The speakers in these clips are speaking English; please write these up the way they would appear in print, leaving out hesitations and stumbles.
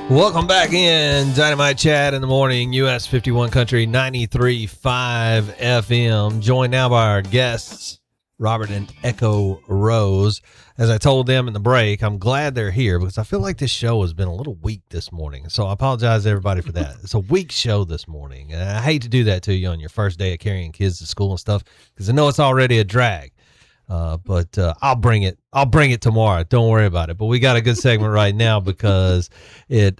Welcome back in Dynamite Chad in the morning, US 51 Country 93.5 FM. Joined now by our guests, Robert and Echo Rose. As I told them in the break, I'm glad they're here because I feel like this show has been a little weak this morning. So I apologize to everybody for that. It's a weak show this morning. And I hate to do that to you on your first day of carrying kids to school and stuff because I know it's already a drag. But I'll bring it tomorrow. Don't worry about it. But we got a good segment right now because it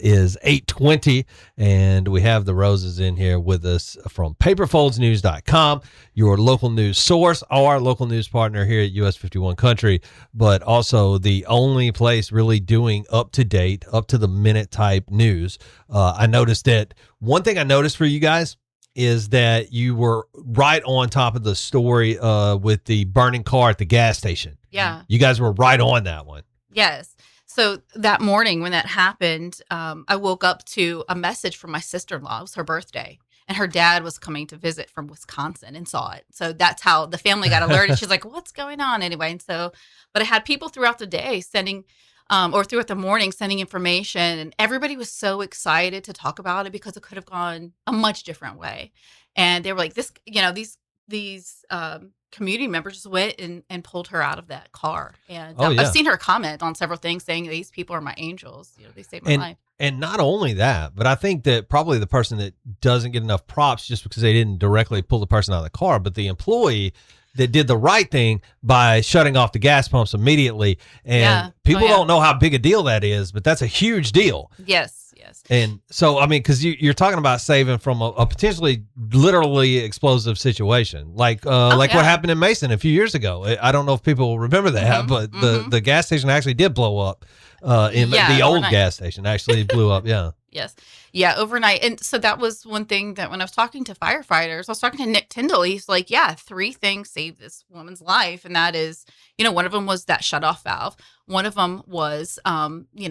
is 8:20 and we have the Roses in here with us from PaperFoldsNews.com, your local news source, our local news partner here at US 51 Country, but also the only place really doing up to date, up to the minute type news. I noticed that one thing I noticed for you guys is that you were right on top of the story with the burning car at the gas station. Yeah. You guys were right on that one. Yes. So that morning when that happened, I woke up to a message from my sister-in-law. It was her birthday. And her dad was coming to visit from Wisconsin and saw it. So that's how the family got alerted. She's like, what's going on anyway? And so, but I had people throughout the day sending or throughout the morning sending information, and everybody was so excited to talk about it because it could have gone a much different way. And they were like, this, these community members just went and pulled her out of that car. And I've seen her comment on several things saying these people are my angels. They saved my life. And not only that, but I think that probably the person that doesn't get enough props just because they didn't directly pull the person out of the car, but the employee that did the right thing by shutting off the gas pumps immediately. And people don't know how big a deal that is, but that's a huge deal. Yes. And so, I mean, because you're talking about saving from a potentially literally explosive situation, like what happened in Mason a few years ago. I don't know if people remember that, but the gas station actually did blow up. The old gas station actually blew up. Yeah. Yes. Yeah. Overnight. And so that was one thing that when I was talking to firefighters, I was talking to Nick Tyndall. He's like, 3 things saved this woman's life. And that is, one of them was that shutoff valve. One of them was,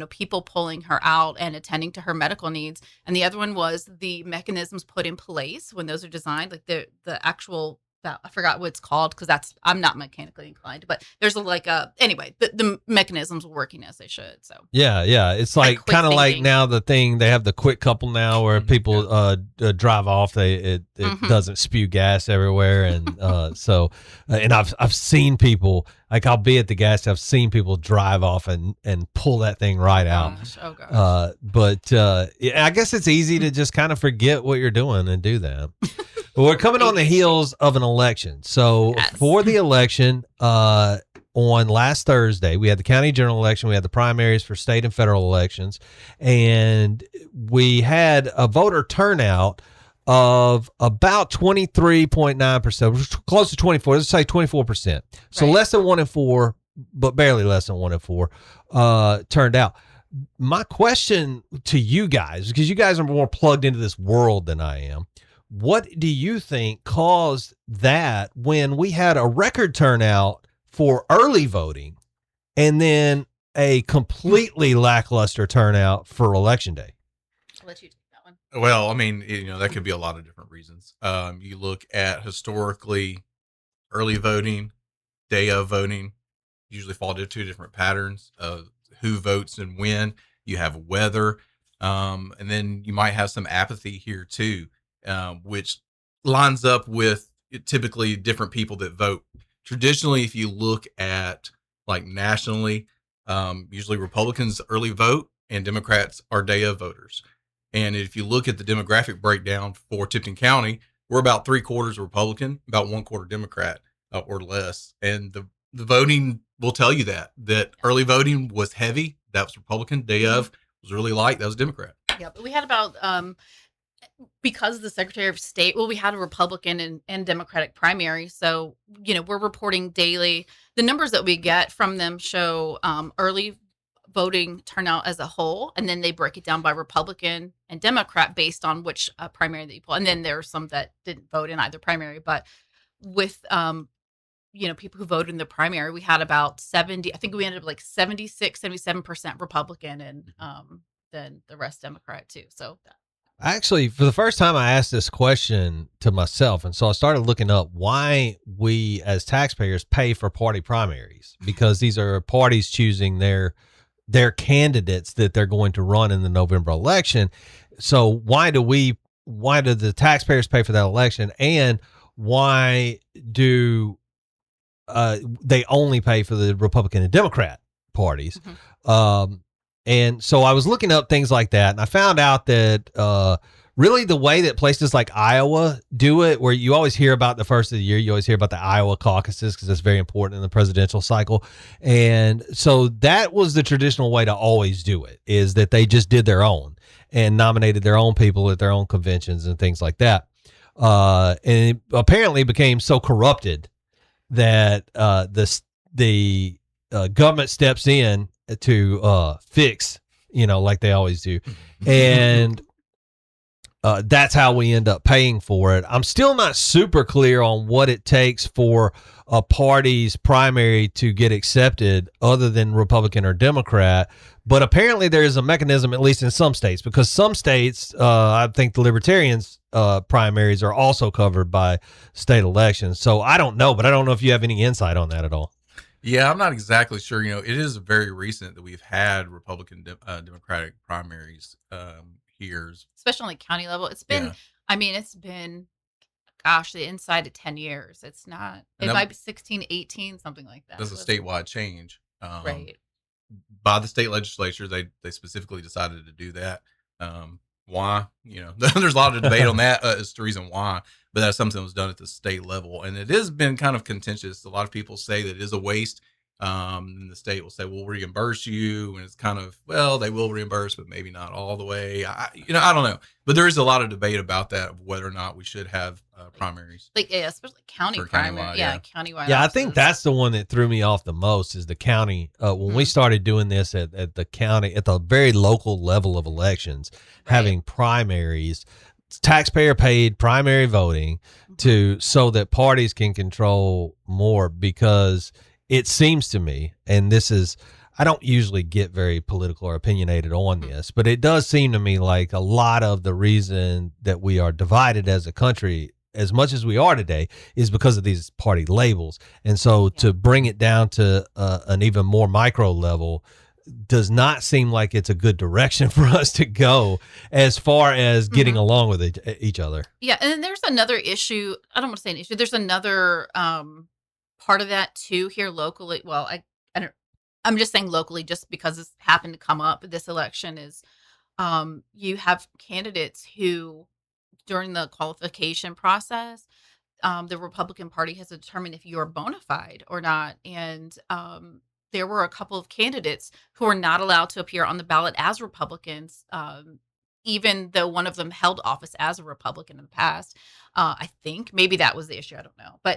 people pulling her out and attending to her medical needs. And the other one was the mechanisms put in place when those are designed, like the actual, I forgot what it's called because I'm not mechanically inclined, but there's the mechanisms are working as they should. So yeah, it's like kind of like now they have the quick couple now where people drive off, it doesn't spew gas everywhere, and and I've seen people, like I'll be at the gas, I've seen people drive off and pull that thing right out. Oh gosh. But I guess it's easy to just kind of forget what you're doing and do that. We're coming on the heels of an election. So for the election, on last Thursday, we had the county general election. We had the primaries for state and federal elections. And we had a voter turnout of about 23.9%, which is close to 24. Let's say 24%. So less than 1 in 4, but barely less than 1 in 4 turned out. My question to you guys, because you guys are more plugged into this world than I am, what do you think caused that when we had a record turnout for early voting and then a completely lackluster turnout for election day? I'll let you take that one. Well, I mean, that could be a lot of different reasons. You look at historically early voting, day of voting, usually fall into 2 different patterns of who votes and when. You have weather, and then you might have some apathy here too. Which lines up with typically different people that vote. Traditionally, if you look at like nationally, usually Republicans early vote and Democrats are day of voters. And if you look at the demographic breakdown for Tipton County, we're about 3/4 Republican, about 1/4 Democrat or less. And the voting will tell you that early voting was heavy. That was Republican. Day of was really light. That was Democrat. Yeah, but we had about because the Secretary of State, we had a Republican and Democratic primary. So, we're reporting daily. The numbers that we get from them show early voting turnout as a whole, and then they break it down by Republican and Democrat based on which primary that you pull. And then there are some that didn't vote in either primary. But with, people who voted in the primary, we had about 70, I think we ended up like 76, 77% Republican and then the rest Democrat too. So Actually, for the first time, I asked this question to myself. And so I started looking up why we as taxpayers pay for party primaries, because these are parties choosing their their candidates that they're going to run in the November election. So why do the taxpayers pay for that election, and why do they only pay for the Republican and Democrat parties? And so I was looking up things like that, and I found out that really the way that places like Iowa do it, where you always hear about the first of the year, you always hear about the Iowa caucuses because that's very important in the presidential cycle. And so that was the traditional way to always do it, is that they just did their own and nominated their own people at their own conventions and things like that. And it apparently became so corrupted that the government steps in to fix, like they always do. And that's how we end up paying for it. I'm still not super clear on what it takes for a party's primary to get accepted other than Republican or Democrat. But apparently there is a mechanism, at least in some states, because some states, I think the Libertarians' primaries are also covered by state elections. So I don't know, but I don't know if you have any insight on that at all. Yeah, I'm not exactly sure. It is very recent that we've had Republican Democratic primaries here. Especially on the county level. It's been, it's been, gosh, the inside of 10 years. It's not, it might be 16, 18, something like that. That's a statewide change. Right. By the state legislature, they specifically decided to do that. Why? There's a lot of debate on that as to reason why, but that's something that was done at the state level. And it has been kind of contentious. A lot of people say that it is a waste. And the state will say, we'll reimburse you. And it's kind of, well, they will reimburse, but maybe not all the way. I don't know. But there is a lot of debate about that, of whether or not we should have primaries. Especially county primary. Countywide. Yeah, I think that's the one that threw me off the most, is the county. When we started doing this at the county, at the very local level of elections, having primaries, taxpayer paid primary voting so that parties can control more, because it seems to me, and I don't usually get very political or opinionated on this, but it does seem to me like a lot of the reason that we are divided as a country, as much as we are today, is because of these party labels. And so to bring it down to an even more micro level does not seem like it's a good direction for us to go as far as getting along with each other. Yeah. And then there's another issue. I don't want to say an issue. There's another part of that too here locally. Well, I'm just saying locally, just because it's happened to come up this election, is you have candidates who, during the qualification process, the Republican Party has determined if you're bona fide or not. And there were a couple of candidates who were not allowed to appear on the ballot as Republicans, even though one of them held office as a Republican in the past. I think maybe that was the issue. I don't know.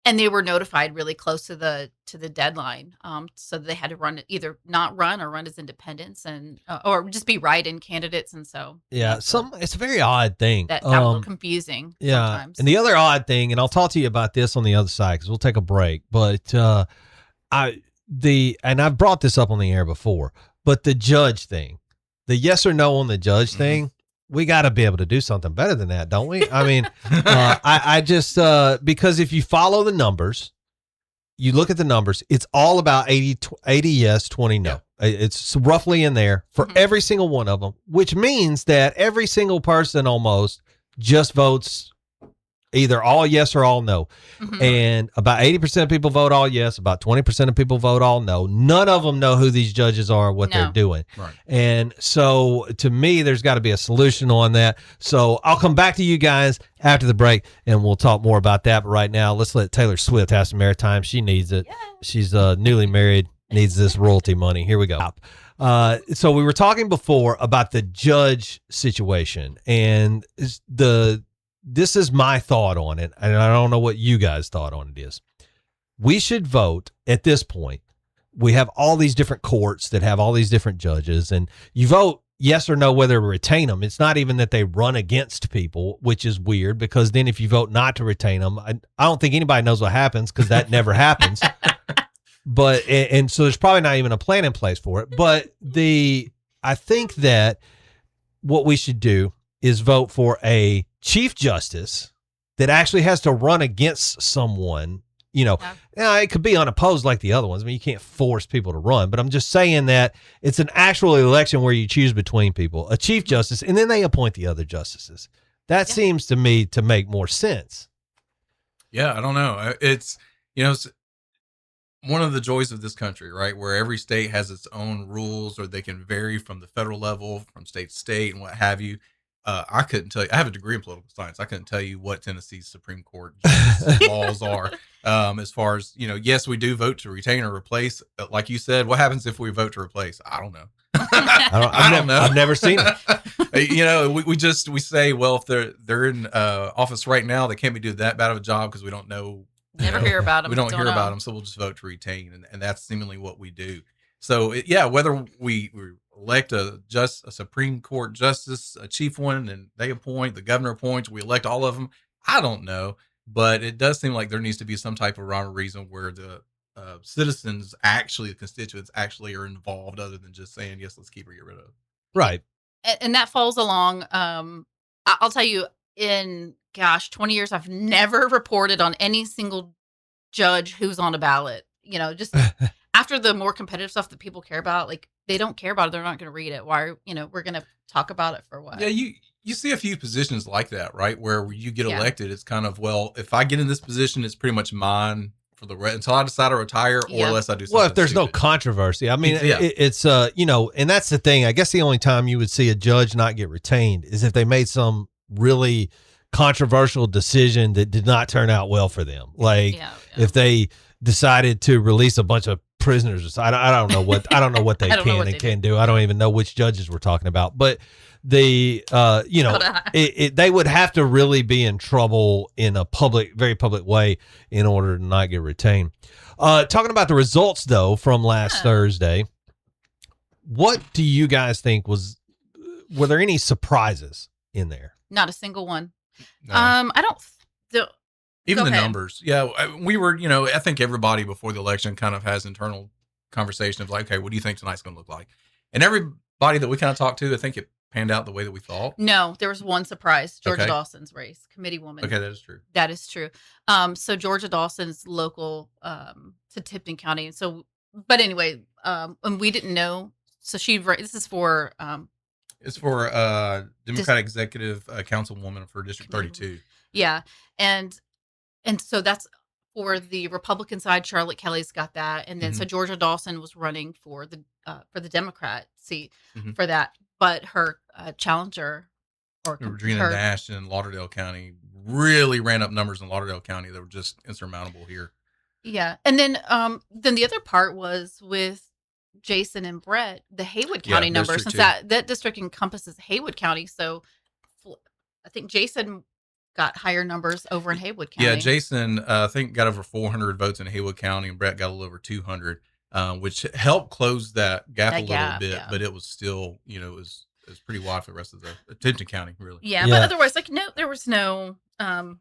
And they were notified really close to the deadline, so they had to either not run or run as independents, and or just be write-in candidates. And so it's a very odd thing. That got a little confusing. Yeah, sometimes. And the other odd thing, and I'll talk to you about this on the other side because we'll take a break. But I've brought this up on the air before, but the judge thing, the yes or no on the judge thing. We got to be able to do something better than that, don't we? I mean, I just, because if you follow the numbers, you look at the numbers, it's all about 80 yes, 20 no. Yeah. It's roughly in there for every single one of them, which means that every single person almost just votes either all yes or all no. And about 80% of people vote all yes, about 20% of people vote all no. None of them know who these judges are or what they're doing. Right. And so to me, there's got to be a solution on that. So I'll come back to you guys after the break and we'll talk more about that. But right now, let's let Taylor Swift have some airtime. She needs it. Yeah. She's newly married, needs this royalty money. Here we go. So we were talking before about the judge situation, and this is my thought on it, and I don't know what you guys thought on it is. We should vote at this point. We have all these different courts that have all these different judges, and you vote yes or no whether to retain them. It's not even that they run against people, which is weird, because then if you vote not to retain them, I don't think anybody knows what happens, because that never happens. But and so there's probably not even a plan in place for it. But I think that what we should do is vote for a Chief Justice that actually has to run against someone Now, it could be unopposed like the other ones. I mean, you can't force people to run, but I'm just saying that it's an actual election where you choose between people, a chief justice, and then they appoint the other justices. That seems to me to make more sense. Yeah, I don't know. It's one of the joys of this country, right? Where every state has its own rules, or they can vary from the federal level, from state to state, and what have you. I couldn't tell you. I have a degree in political science. I couldn't tell you what Tennessee's Supreme Court laws are. As far as yes, we do vote to retain or replace. But like you said, what happens if we vote to replace? I don't know. I don't know. I've never seen it. We say, well, if they're in office right now, they can't be doing that bad of a job because we don't know. Never hear about them. We don't hear about them, so we'll just vote to retain, and that's seemingly what we do. So whether we elect a Supreme Court justice, a chief one, and they appoint, the governor appoints, we elect all of them. I don't know, but it does seem like there needs to be some type of rhyme or reason where the citizens, the constituents, actually are involved, other than just saying yes, let's keep her, get rid of. Right, and that falls along. I'll tell you, in 20 years, I've never reported on any single judge who's on a ballot. Just after the more competitive stuff that people care about, like they don't care about it, they're not going to read it. Why? We're going to talk about it for what? Yeah, you see a few positions like that, right? Where you get elected, it's kind of, well, if I get in this position, it's pretty much mine for the rest until I decide to retire, or unless I do something. Well, if there's stupid. no controversy, I mean, it's and that's the thing. I guess the only time you would see a judge not get retained is if they made some really controversial decision that did not turn out well for them. Like if they decided to release a bunch of prisoners. I don't know what they can and can't do. I don't even know which judges we're talking about, but they would have to really be in trouble in a very public way in order to not get retained. Talking about the results though from last Thursday, what do you guys think were there any surprises in there? Not a single one. No. I don't. Even the numbers. Yeah, we were, I think everybody before the election kind of has internal conversation of like, okay, what do you think tonight's going to look like? And everybody that we kind of talked to, I think it panned out the way that we thought. No, there was one surprise. Georgia Dawson's race, committee woman. Okay, that is true. That is true. So Georgia Dawson's local to Tipton County. So, but anyway, and we didn't know. So this is for... it's for Democratic Executive Councilwoman for District 32. Yeah, and so that's for the Republican side. Charlotte Kelly's got that, and then so Georgia Dawson was running for the Democrat seat for that, but her challenger Regina Nash in Lauderdale County really ran up numbers in Lauderdale County that were just insurmountable here. Yeah, and then the other part was with Jason and Brett, the Haywood County numbers, since that district encompasses Haywood County. So I think Jason got higher numbers over in Haywood County. Yeah, Jason, I think got over 400 votes in Haywood County, and Brett got a little over 200, which helped close that gap a little bit. Yeah. But it was still, it was pretty wide for the rest of the Tipton County, really. Yeah, but otherwise, there was no surprise.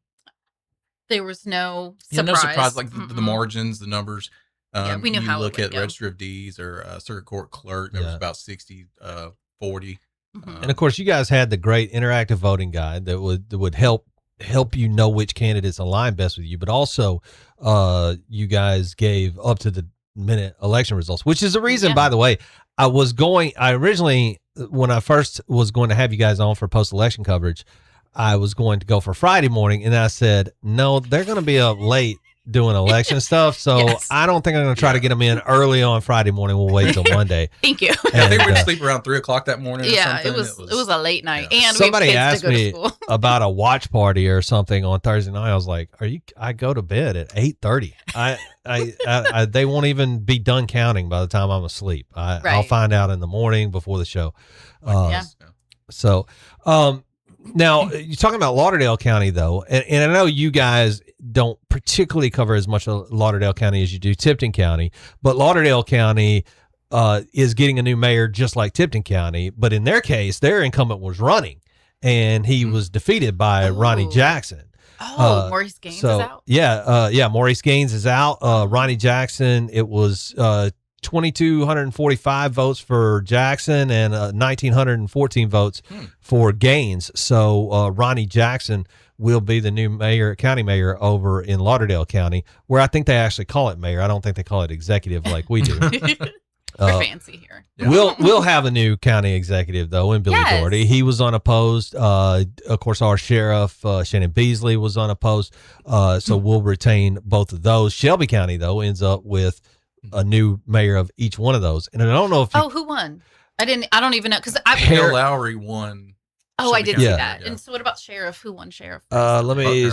No surprise, like the margins, the numbers. We knew how you look it at Register of Deeds or Circuit Court Clerk, there was about 60-40. And of course, you guys had the great interactive voting guide that would help you know which candidates align best with you, but also you guys gave up to the minute election results, which is the reason, by the way, I originally, when I first was going to have you guys on for post-election coverage, I was going to go for Friday morning, and I said, no, they're going to be up late doing election stuff, so I don't think I'm going to try to get them in early on Friday morning. We'll wait till Monday. Thank you. I think we're going to sleep around 3:00 that morning. Yeah, it was a late night, and somebody asked me about a watch party or something on Thursday night. I was like, I go to bed at 8:30. I they won't even be done counting by the time I'm asleep. I'll find out in the morning before the show. So, now, you're talking about Lauderdale County, though, and I know you guys don't particularly cover as much of Lauderdale County as you do Tipton County, but Lauderdale County is getting a new mayor just like Tipton County, but in their case, their incumbent was running, and he was defeated by Ronnie Jackson. Maurice Gaines is out? Yeah, Maurice Gaines is out. Ronnie Jackson, it was 2,245 votes for Jackson and 1,914 votes for Gaines. So Ronnie Jackson will be the new county mayor over in Lauderdale County, where I think they actually call it mayor. I don't think they call it executive like we do. We're fancy here. Yeah. We'll have a new county executive though in Billy Doherty. He was unopposed. Of course, our sheriff Shannon Beasley was unopposed. So we'll retain both of those. Shelby County though ends up with a new mayor of each one of those. And I don't know if who won? I don't even know because Bill Lowry won. Oh, I did see that. Yeah. And so what about sheriff? Who won sheriff? let me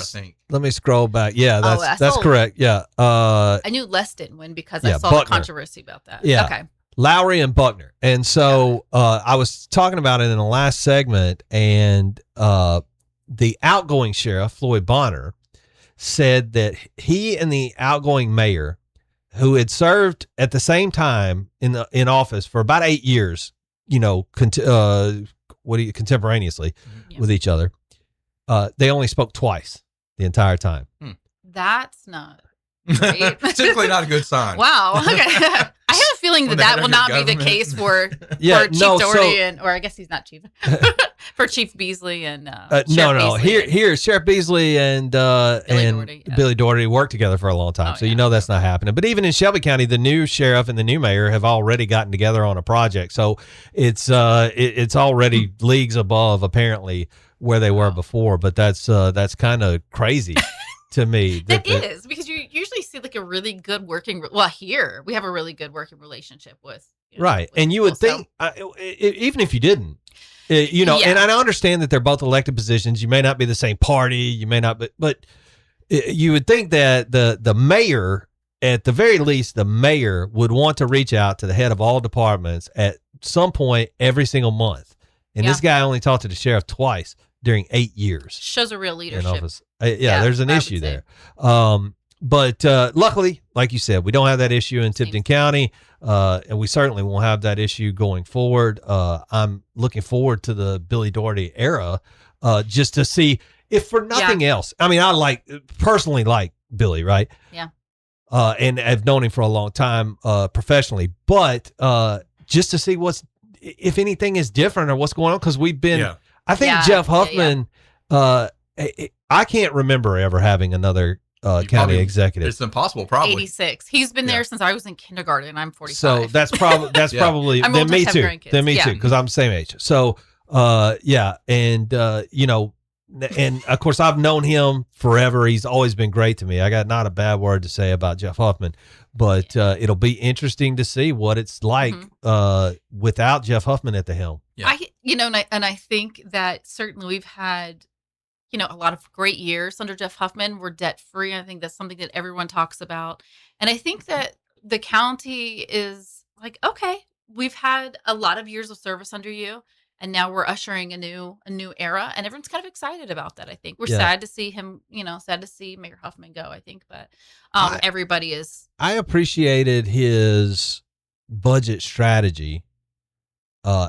scroll back. Yeah, that's correct. Yeah. I knew Les didn't win because I saw the controversy about that. Yeah. Okay. Lowry and Buckner. And so I was talking about it in the last segment, and the outgoing sheriff, Floyd Bonner, said that he and the outgoing mayor, who had served at the same time in office for about 8 years, contemporaneously with each other, they only spoke twice the entire time. That's not great. Typically not a good sign. Wow. Okay. I have a feeling that will not be the case for Chief Doherty or I guess he's not chief for Chief Beasley and Beasley. Here Sheriff Beasley and Billy Doherty worked together for a long time, that's not happening. But even in Shelby County, the new sheriff and the new mayor have already gotten together on a project, so it's already leagues above apparently where they were before. But that's kind of crazy. To me, it is because you usually see like a really good working. Well, here we have a really good working relationship with right, and you would think even if you didn't, and I understand that they're both elected positions. You may not be the same party, you may not, but you would think that the mayor, at the very least, the mayor would want to reach out to the head of all departments at some point every single month. And this guy only talked to the sheriff twice during 8 years. Shows a real leadership. There's an issue there. But luckily, like you said, we don't have that issue in Tipton County, and we certainly won't have that issue going forward. I'm looking forward to the Billy Doherty era, just to see if for nothing else. I mean, I personally like Billy, right? Yeah. And I've known him for a long time professionally, but just to see if anything is different or what's going on, because we've been. Yeah. I think Jeff Huffman. I can't remember ever having another county executive. It's impossible. Probably 86. He's been there since I was in kindergarten. I'm 45. So that's probably then me too. Then me too, because I'm the same age. So and and of course I've known him forever. He's always been great to me. I got not a bad word to say about Jeff Huffman, but it'll be interesting to see what it's like without Jeff Huffman at the helm. Yeah. I think that certainly we've had, a lot of great years under Jeff Huffman. We're debt free. I think that's something that everyone talks about. And I think that the county is like, okay, we've had a lot of years of service under you, and now we're ushering a new era, and everyone's kind of excited about that. I think we're sad to see him, sad to see Mayor Huffman go, I think, but everybody is. I appreciated his budget strategy.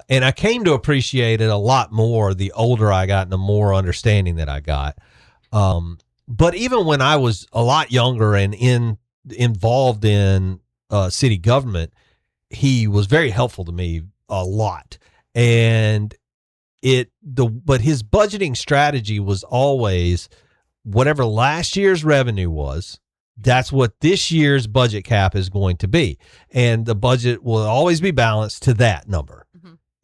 And I came to appreciate it a lot more the older I got and the more understanding that I got. But even when I was a lot younger and involved in city government, he was very helpful to me a lot. And but his budgeting strategy was always whatever last year's revenue was, that's what this year's budget cap is going to be. And the budget will always be balanced to that number.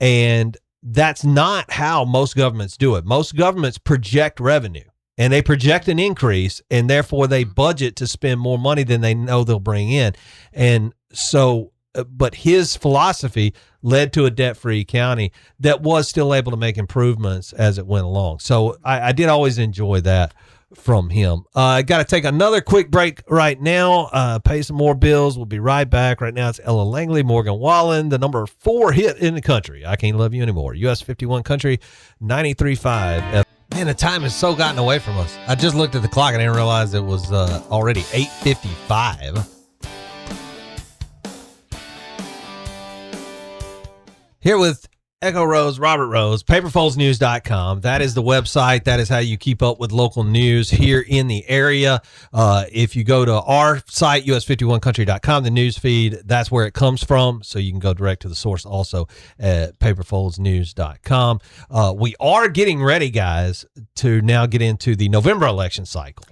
And that's not how most governments do it. Most governments project revenue and they project an increase, and therefore they budget to spend more money than they know they'll bring in. And so, but his philosophy led to a debt-free county that was still able to make improvements as it went along. So I did always enjoy that from him. I got to take another quick break right now, pay some more bills. We'll be right back. Right now it's Ella Langley, Morgan Wallen, the number 4 hit in the country. I Can't Love You Anymore. US 51 Country, 93.5. Man, the time has so gotten away from us. I just looked at the clock and I didn't realize it was already 8:55. Here with Echo Rose, Robert Rose, PaperFoldsNews.com. That is the website. That is how you keep up with local news here in the area. If you go to our site, us51country.com, the news feed, that's where it comes from. So you can go direct to the source also at PaperFoldsNews.com. We are getting ready, guys, to now get into the November election cycle.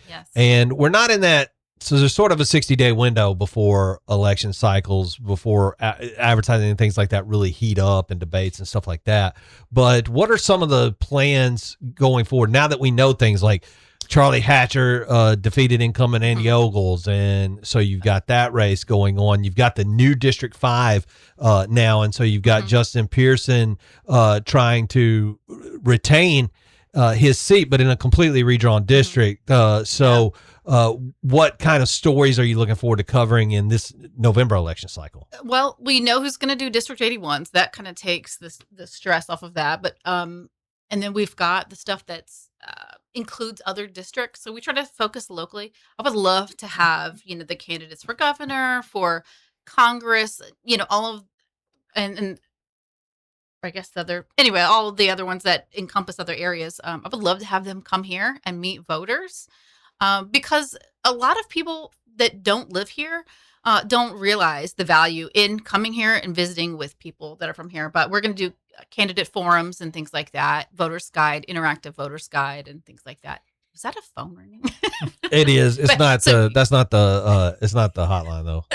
Yes. And we're not in that. So there's sort of a 60-day window before election cycles, before advertising and things like that really heat up and debates and stuff like that. But what are some of the plans going forward now that we know things like Charlie Hatcher defeated incumbent Andy Ogles, and so you've got that race going on. You've got the new District 5 now, and so you've got Justin Pearson trying to retain his seat, but in a completely redrawn district. What kind of stories are you looking forward to covering in this November election cycle? Well, we know who's going to do District 81, so that kind of takes the stress off of that. But and then we've got the stuff that's includes other districts. So we try to focus locally. I would love to have, the candidates for governor, for Congress, all of, and I guess all of the other ones that encompass other areas. I would love to have them come here and meet voters. Because a lot of people that don't live here don't realize the value in coming here and visiting with people that are from here. But we're going to do candidate forums and things like that, voters guide, interactive voters guide, and things like that. Is that a phone ringing? It is. It's not the hotline though.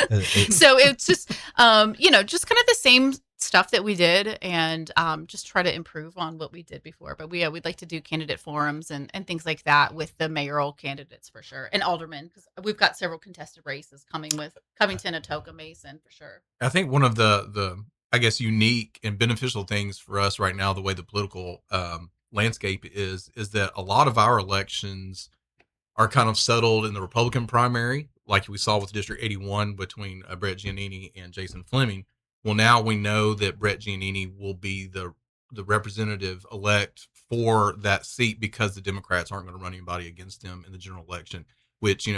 So it's just, just kind of the same stuff that we did, and just try to improve on what we did before. But we'd like to do candidate forums and things like that with the mayoral candidates for sure, and aldermen, because we've got several contested races coming with Covington, Atoka, Mason for sure. I think one of the I guess unique and beneficial things for us right now, the way the political landscape is that a lot of our elections are kind of settled in the Republican primary, like we saw with District 81 between Brett Giannini and Jason Fleming. Well, now we know that Brett Giannini will be the representative elect for that seat because the Democrats aren't going to run anybody against him in the general election, which,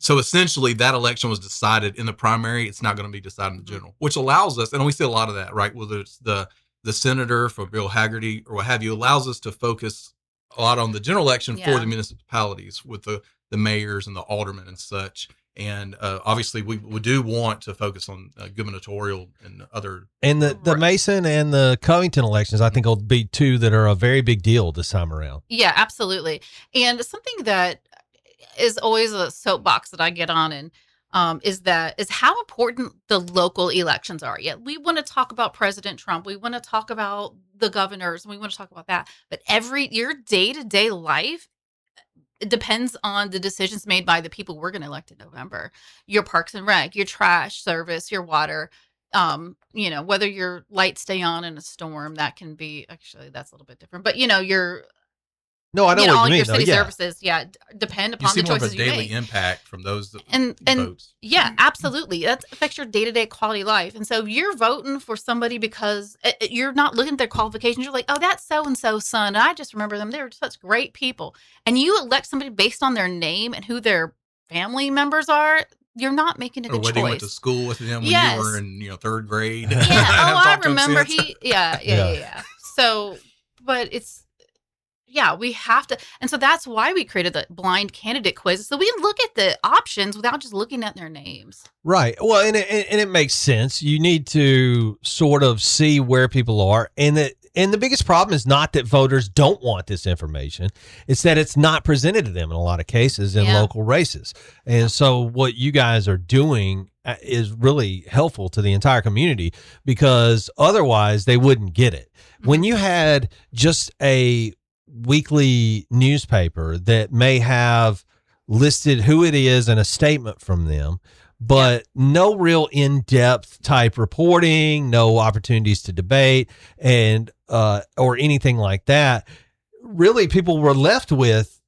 so essentially that election was decided in the primary. It's not going to be decided in the general, which allows us, and we see a lot of that, right? Whether it's the senator for Bill Haggerty or what have you, allows us to focus a lot on the general election for the municipalities with the mayors and the aldermen and such. And obviously, we do want to focus on gubernatorial and other. And the Mason and the Covington elections, I think, will be two that are a very big deal this time around. Yeah, absolutely. And something that is always a soapbox that I get on and is how important the local elections are. Yeah, we want to talk about President Trump. We want to talk about the governors. And we want to talk about that. But your day-to-day life, it depends on the decisions made by the people we're going to elect in November. Your parks and rec, your trash service, your water, whether your lights stay on in a storm, that can be, actually, that's a little bit different. But, your No, I know what all you mean. your city services, depend upon the choices you make. You see more of a daily impact from those and votes. Yeah, absolutely. That affects your day-to-day quality of life. And so you're voting for somebody because you're not looking at their qualifications. You're like, oh, that's so-and-so's son. I just remember them. They were such great people. And you elect somebody based on their name and who their family members are. You're not making a good choice. Or whether you went to school with him when you were in third grade. Yeah. I remember Yeah. So, but it's, we have to. And so that's why we created the blind candidate quiz. So we look at the options without just looking at their names. Right. Well, and it makes sense. You need to sort of see where people are. And the biggest problem is not that voters don't want this information. It's that it's not presented to them in a lot of cases in local races. And so what you guys are doing is really helpful to the entire community, because otherwise they wouldn't get it. When you had just a weekly newspaper that may have listed who it is and a statement from them, but no real in-depth type reporting, no opportunities to debate and or anything like that, really people were left with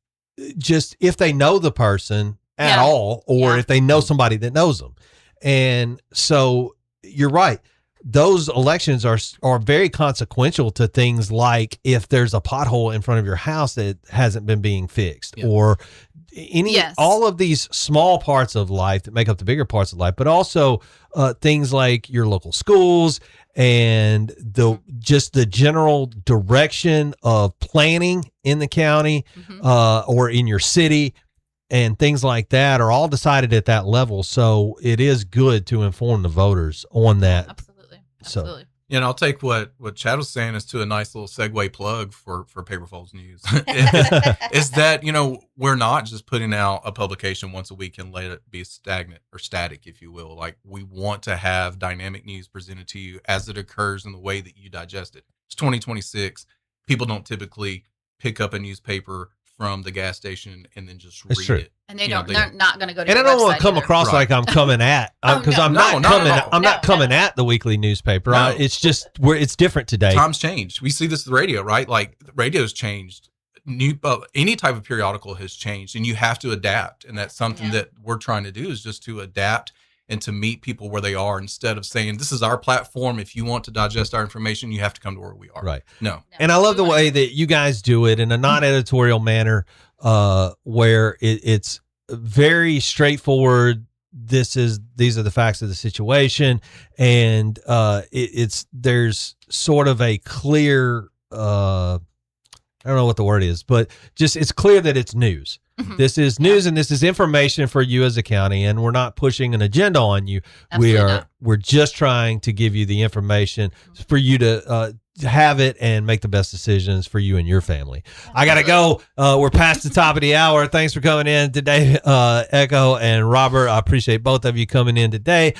just if they know the person at all, or if they know somebody that knows them. And so you're right. Those elections are very consequential to things like if there's a pothole in front of your house that hasn't been being fixed, or all of these small parts of life that make up the bigger parts of life, but also things like your local schools and just the general direction of planning in the county or in your city and things like that are all decided at that level. So it is good to inform the voters on that. Absolutely. So, and I'll take what Chad was saying as to a nice little segue plug for PaperFolds News. is that, we're not just putting out a publication once a week and let it be stagnant or static, if you will. Like, we want to have dynamic news presented to you as it occurs in the way that you digest it. It's 2026. People don't typically pick up a newspaper from the gas station and then just read it. And they're not going to go to and I don't want to come across like I'm coming at, because I'm not coming at the weekly newspaper. It's just it's different today. Times changed. We see this with radio, right? Like, radio's changed. Any type of periodical has changed, and you have to adapt. And that's something that we're trying to do, is just to adapt and to meet people where they are, instead of saying, this is our platform. If you want to digest our information, you have to come to where we are. Right. No. And I love the way that you guys do it in a non-editorial manner, where it's very straightforward. These are the facts of the situation. And there's sort of a clear, I don't know what the word is, but just it's clear that it's news. This is news, and this is information for you as a county, and we're not pushing an agenda on you. We're just trying to give you the information for you to have it and make the best decisions for you and your family. I got to go. We're past the top of the hour. Thanks for coming in today, Echo and Robert. I appreciate both of you coming in today.